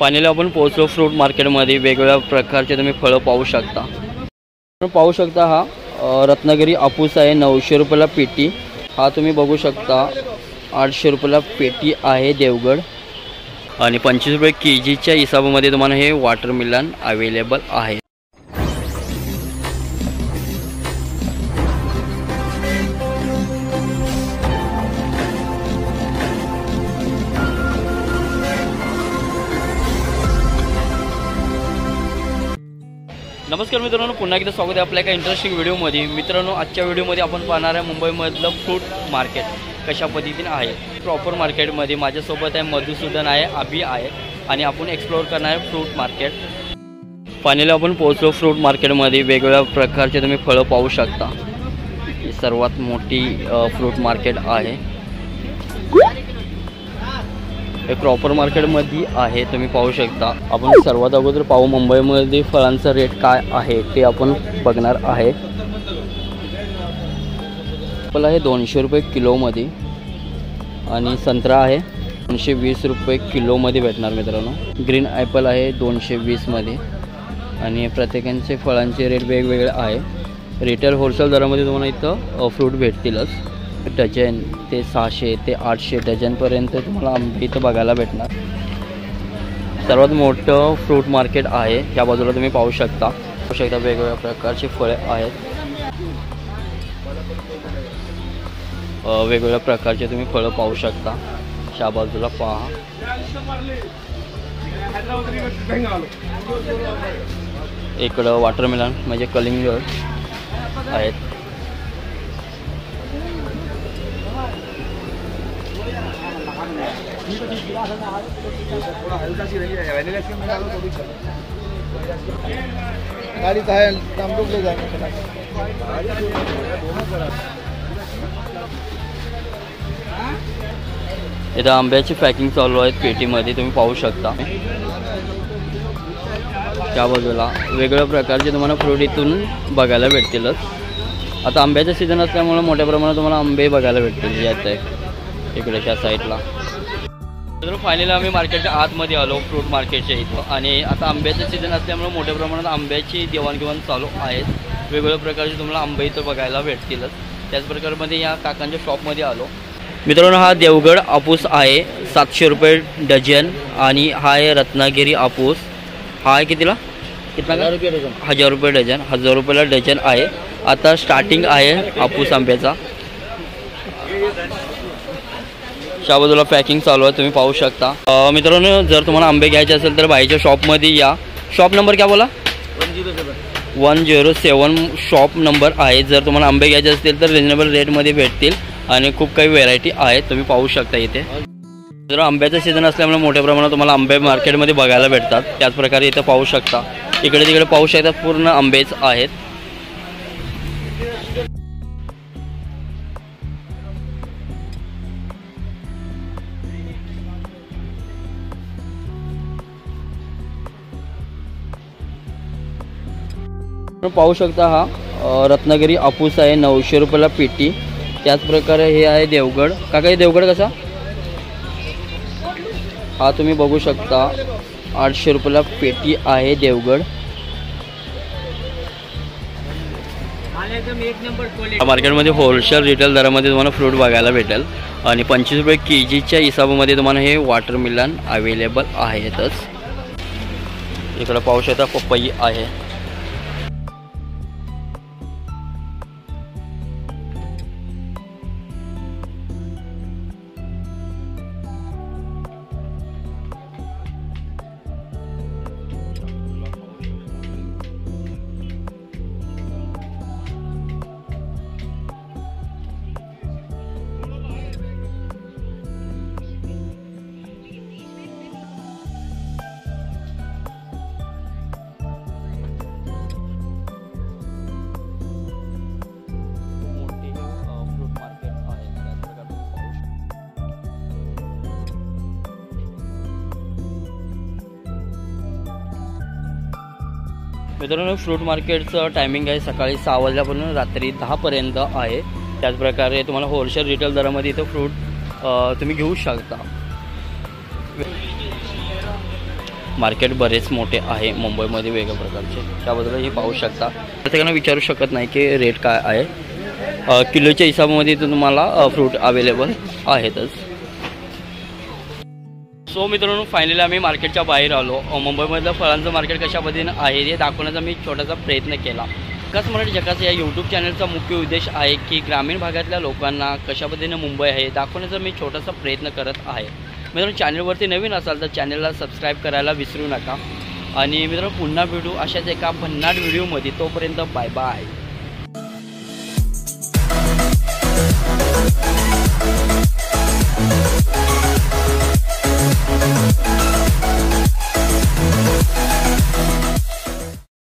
Finally आपण पोहोचलो fruit मार्केटमध्ये। वेगवेगळ्या प्रकारचे तुम्ही फळं पाहू शकता। पाहू शकता हा रत्नागिरी आपूस आहे 900 रुपयाला पेटी। हा तुम्ही बघू शकता 800 रुपयाला पेटी आहे देवगड आणि 25 रुपये केजीच्या हिसाबामध्ये तुम्हाला हे वॉटरमेलन अवेलेबल आहे। नमस्कार मित्रांनो, पुन्हा एकदा स्वागत आहे आपल्या एका इंटरेस्टिंग व्हिडिओमध्ये। मित्रांनो, आजच्या व्हिडिओमध्ये आपण पाहणार आहे मुंबईमधलं फ्रूट मार्केट कशा पद्धतीने आहे। प्रॉपर मार्केटमध्ये माझ्यासोबत आहे मधुसूदन आहे, अभि आहे आणि आपण एक्सप्लोअर करणार आहे फ्रूट मार्केट। फायनली आपण पोहोचलो फ्रूट मार्केटमध्ये। वेगवेगळ्या प्रकारचे तुम्ही फळं पाहू शकता। ही सर्वात मोठी फ्रूट मार्केट आहे। हे प्रॉपर मार्केटमध्ये आहे, तुम्ही पाहू शकता। आपण सर्वात अगोदर पाहू मुंबईमध्ये फळांचा रेट काय आहे ते आपण बघणार आहे। ॲपल आहे 200 रुपये किलोमध्ये आणि संत्रा आहे 220 रुपये किलोमध्ये भेटणार मित्रांनो। ग्रीन ॲपल आहे 220 मध्ये आणि प्रत्येकांचे फळांचे रेट वेगवेगळे आहे। रिटेल होलसेल दरामध्ये तुम्हाला इथं फ्रूट भेटतीलच। डझन ते 600 ते 800 डझनपर्यंत तुम्हाला आंबे इथं बघायला भेटणार। सर्वात मोठं फ्रूट मार्केट आहे। त्या बाजूला तुम्ही पाहू शकता वेगवेगळ्या प्रकारची फळे आहेत। वेगवेगळ्या प्रकारचे तुम्ही फळं पाहू शकता। त्या बाजूला पहा, इकडं वॉटरमेलन म्हणजे कलिंगड आहेत। इथं आंब्याची पॅकिंग चालू आहे पेटीमध्ये, तुम्ही पाहू शकता। त्या बाजूला वेगवेगळ्या प्रकारचे तुम्हाला फ्रूट इथून बघायला भेटतीलच। आता आंब्याचा सीझन असल्यामुळे मोठ्या प्रमाणात तुम्हाला आंबे बघायला भेटतील येत आहे इकडेच्या साईडला। तर फायनली आम्ही मार्केटच्या आतमध्ये आलो फ्रूट मार्केटच्या इथं आणि आता आंब्याचं सीझन असल्यामुळे मोठ्या प्रमाणात आंब्याची देवाणघेवाण चालू आहे। वेगवेगळ्या प्रकारचे तुम्हाला आंबे इथं बघायला भेटतीलच। त्याच प्रकारमध्ये या काकांच्या शॉपमध्ये आलो। मित्रांनो, हा देवगड आपूस आहे 700 रुपये डझन आणि हा आहे रत्नागिरी आपूस। हा आहे कितीला? कितना? 1000 रुपये डझन। 1000 रुपये डझन, 1000 रुपयाला डझन आहे। आता स्टार्टिंग आहे आपूस आंब्याचा। त्या बाजूला पॅकिंग चालू आहे, तुम्ही पाहू शकता। मित्रांनो, जर तुम्हाला आंबे घ्यायचे असेल तर बाईच्या शॉपमध्ये या। शॉप नंबर क्या बोला? 107 शॉप नंबर आहे। जर तुम्हाला आंबे घ्यायचे असतील तर रिजनेबल रेटमध्ये भेटतील आणि खूप काही व्हेरायटी आहेत, तुम्ही पाहू शकता इथे। जर आंब्याचा सीझन असल्यामुळे मोठ्या प्रमाणात तुम्हाला आंबे मार्केटमध्ये बघायला भेटतात। त्याचप्रकारे इथं पाहू शकता, इकडे तिकडे पाहू शकता पूर्ण आंबेच आहेत। पाहू शकता हा रत्नागिरी आपूस आहे 900 रुपयाला पेटी। त्याचप्रकारे हे आहे देवगड। काका, हे देवगड कसा? हा तुम्ही बघू शकता 800 रुपयाला पेटी आहे देवगड। मार्केटमध्ये होलसेल रिटेल दरामध्ये तुम्हाला फ्रूट बघायला भेटेल आणि 25 रुपये केजीच्या हिसाबामध्ये तुम्हाला हे वॉटरमेलन अवेलेबल आहेतच। इकडं पाहू शकता पपई आहे। मित्रांनो, फ्रूट मार्केटचं टायमिंग आहे सकाळी 6 वाजल्यापासून रात्री 10 पर्यंत आहे। त्याचप्रकारे तुम्हाला होलसेल रिटेल दरामध्ये इथं फ्रूट तुम्ही घेऊ शकता। मार्केट बरेच मोठे आहे मुंबईमध्ये वेगळ्या प्रकारचे, त्याबद्दल पाहू शकता. प्रत्येकानं विचारू शकत नाही की रेट काय आहे. किलोच्या हिसाबामध्ये तुम्हाला फ्रूट अवेलेबल आहेतच. सो मित्रांनो, फायनली आम्ही मार्केटच्या बाहेर आलो. मुंबईमधलं फळांचं मार्केट कशा पद्धतीनं आहे हे दाखवण्याचा मी छोटासा प्रयत्न केला. जकास मराठी जकास या यूट्यूब चॅनलचा मुख्य उद्देश आहे की ग्रामीण भागातल्या लोकांना कशा पद्धतीनं मुंबई आहे दाखवण्याचा मी छोटासा प्रयत्न करत आहे. मित्रांनो, चॅनलवरती नवीन असाल तर चॅनलला सबस्क्राईब करायला विसरू नका. आणि मित्रांनो, पुन्हा भेटू अशाच एका भन्नाट व्हिडिओमध्ये. तोपर्यंत बाय बाय.